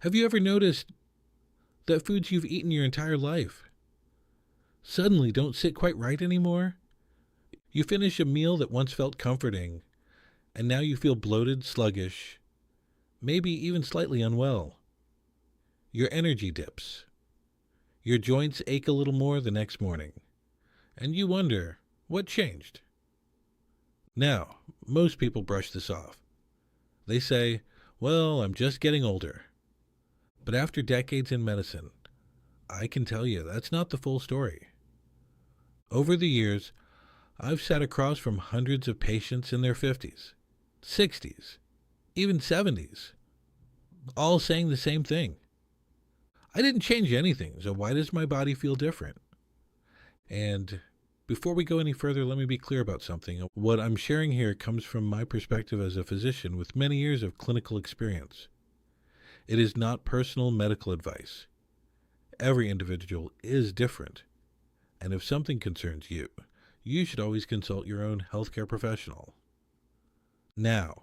Have you ever noticed that foods you've eaten your entire life suddenly don't sit quite right anymore? You finish a meal that once felt comforting, and now you feel bloated, sluggish, maybe even slightly unwell. Your energy dips. Your joints ache a little more the next morning, and you wonder, what changed? Now, most people brush this off. They say, well, I'm just getting older. But after decades in medicine, I can tell you that's not the full story. Over the years, I've sat across from hundreds of patients in their 50s, 60s, even 70s, all saying the same thing. I didn't change anything, so why does my body feel different? And before we go any further, let me be clear about something. What I'm sharing here comes from my perspective as a physician with many years of clinical experience. It is not personal medical advice. Every individual is different, and if something concerns you, you should always consult your own healthcare professional. Now,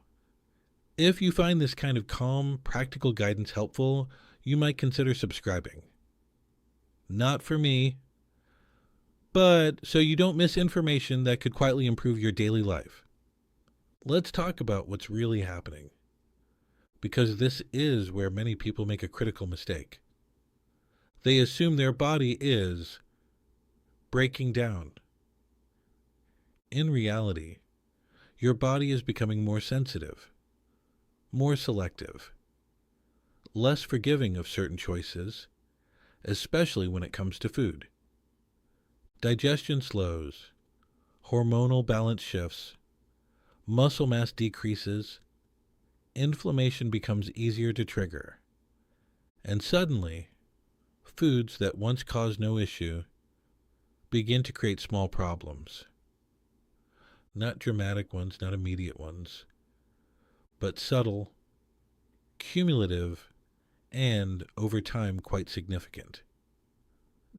if you find this kind of calm, practical guidance helpful, you might consider subscribing. Not for me, but so you don't miss information that could quietly improve your daily life. Let's talk about what's really happening, because this is where many people make a critical mistake. They assume their body is breaking down. In reality, your body is becoming more sensitive, more selective, less forgiving of certain choices, especially when it comes to food. Digestion slows, hormonal balance shifts, muscle mass decreases, inflammation becomes easier to trigger, and suddenly, foods that once caused no issue begin to create small problems. Not dramatic ones, not immediate ones, but subtle, cumulative, and, over time, quite significant.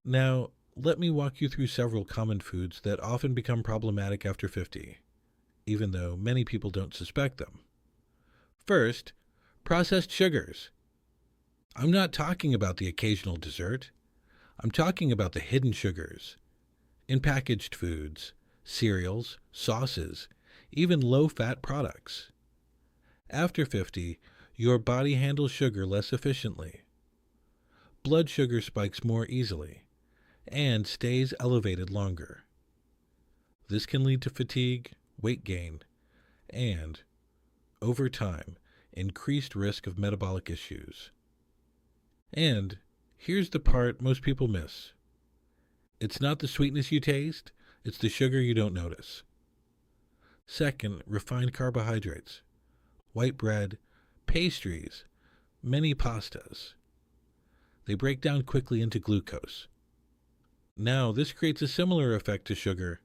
Now, let me walk you through several common foods that often become problematic after 50, even though many people don't suspect them. First, processed sugars. I'm not talking about the occasional dessert. I'm talking about the hidden sugars in packaged foods, cereals, sauces, even low-fat products. After 50, your body handles sugar less efficiently. Blood sugar spikes more easily and stays elevated longer. This can lead to fatigue, weight gain, and, over time, increased risk of metabolic issues. And here's the part most people miss. It's not the sweetness you taste, it's the sugar you don't notice. Second, refined carbohydrates, white bread, pastries, many pastas. They break down quickly into glucose. Now, this creates a similar effect to sugar,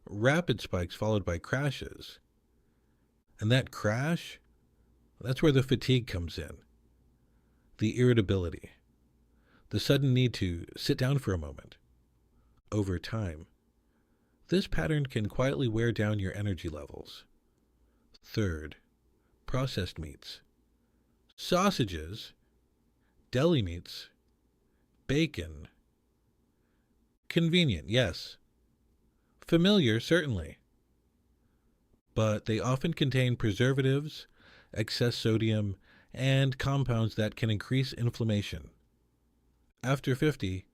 rapid spikes followed by crashes. And that crash, that's where the fatigue comes in, the irritability, the sudden need to sit down for a moment. Over time, this pattern can quietly wear down your energy levels. Third, processed meats, sausages, deli meats, bacon. Convenient, yes. Familiar, certainly. But they often contain preservatives, excess sodium, and compounds that can increase inflammation. After 50,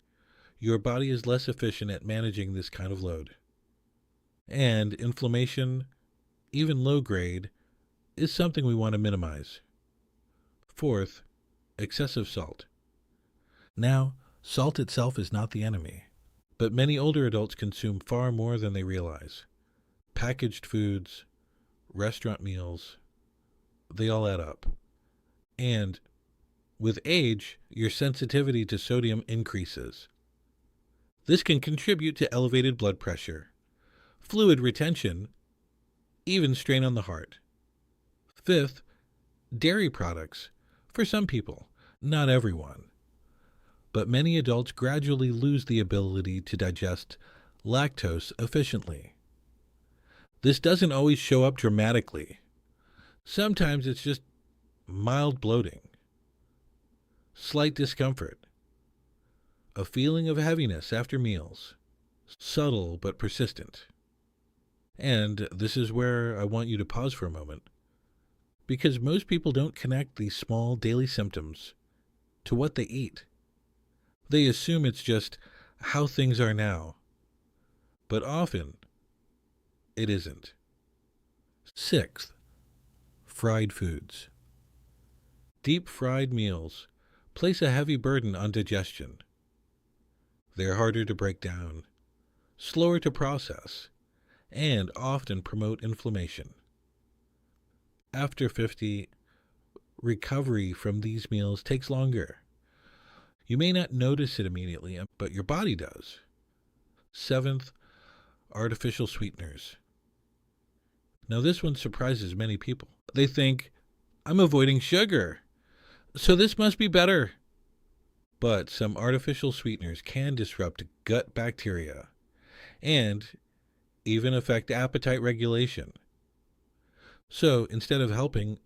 your body is less efficient at managing this kind of load. And inflammation, even low grade, is something we want to minimize. Fourth, excessive salt. Now, salt itself is not the enemy, but many older adults consume far more than they realize. Packaged foods, restaurant meals, they all add up. And with age, your sensitivity to sodium increases. This can contribute to elevated blood pressure, fluid retention, even strain on the heart. Fifth, dairy products. For some people, not everyone. But many adults gradually lose the ability to digest lactose efficiently. This doesn't always show up dramatically. Sometimes it's just mild bloating. slight discomfort, a feeling of heaviness after meals, subtle but persistent. And this is where I want you to pause for a moment, because most people don't connect these small daily symptoms to what they eat. They assume it's just how things are now, but often it isn't. Sixth, fried foods. Deep fried meals place a heavy burden on digestion. They're harder to break down, slower to process, and often promote inflammation. After 50, recovery from these meals takes longer. You may not notice it immediately, but your body does. Seventh, artificial sweeteners. Now this one surprises many people. They think, I'm avoiding sugar, so this must be better. But some artificial sweeteners can disrupt gut bacteria and even affect appetite regulation. So instead of helping,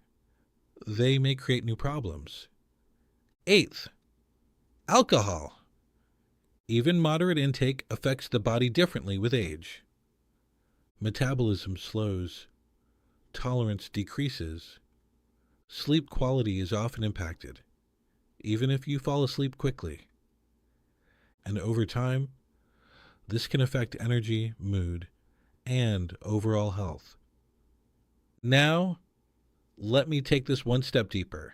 they may create new problems. Eighth, alcohol. Even moderate intake affects the body differently with age. Metabolism slows, tolerance decreases, sleep quality is often impacted, even if you fall asleep quickly. And over time, this can affect energy, mood, and overall health. Now, let me take this one step deeper,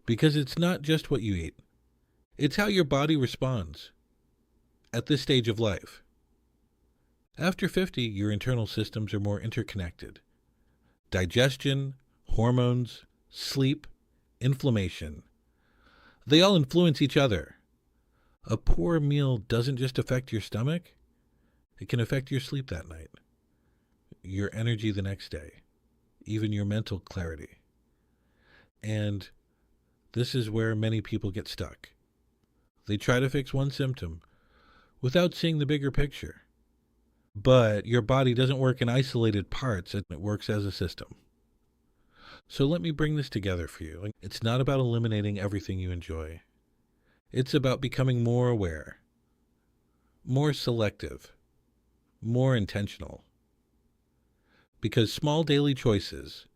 because it's not just what you eat. It's how your body responds at this stage of life. After 50, your internal systems are more interconnected. Digestion, hormones, sleep, inflammation. They all influence each other. A poor meal doesn't just affect your stomach, it can affect your sleep that night, your energy the next day, even your mental clarity. And this is where many people get stuck. They try to fix one symptom without seeing the bigger picture. But your body doesn't work in isolated parts, it works as a system. So let me bring this together for you. It's not about eliminating everything you enjoy. It's about becoming more aware, more selective, more intentional. Because small daily choices,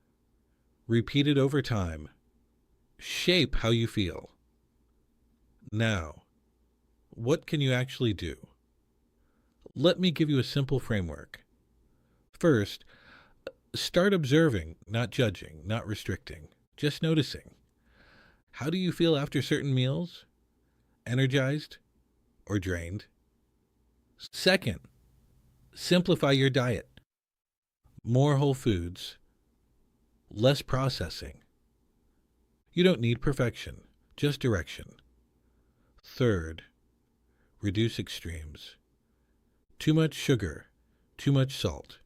repeated over time, shape how you feel. Now, what can you actually do? Let me give you a simple framework. First, start observing, not judging, not restricting, just noticing. How do you feel after certain meals? Energized or drained? Second, simplify your diet. More whole foods, less processing. You don't need perfection, just direction. Third, reduce extremes. Too much sugar, too much salt,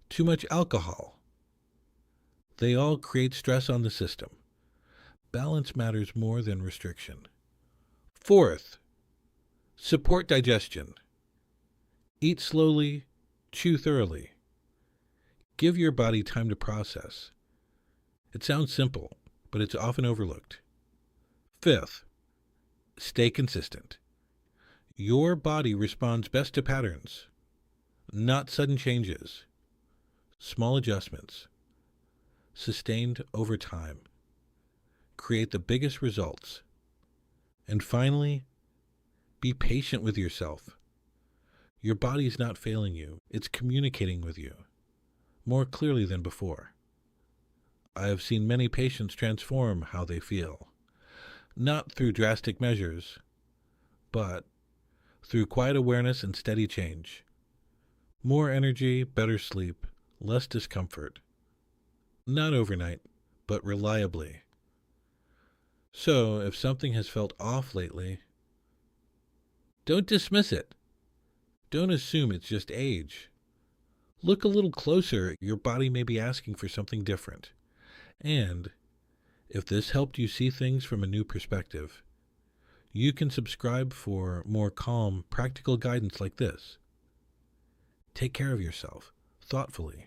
too much alcohol. They all create stress on the system. Balance matters more than restriction. Fourth, support digestion. Eat slowly, chew thoroughly. Give your body time to process. It sounds simple, but it's often overlooked. Fifth, stay consistent. Your body responds best to patterns, not sudden changes. Small adjustments, sustained over time, create the biggest results. And finally, be patient with yourself. Your body is not failing you. It's communicating with you more clearly than before. I have seen many patients transform how they feel, not through drastic measures, but through quiet awareness and steady change. More energy, better sleep, less discomfort. Not overnight, but reliably. So, if something has felt off lately, don't dismiss it. Don't assume it's just age. Look a little closer. Your body may be asking for something different. And if this helped you see things from a new perspective, you can subscribe for more calm, practical guidance like this. Take care of yourself, thoughtfully,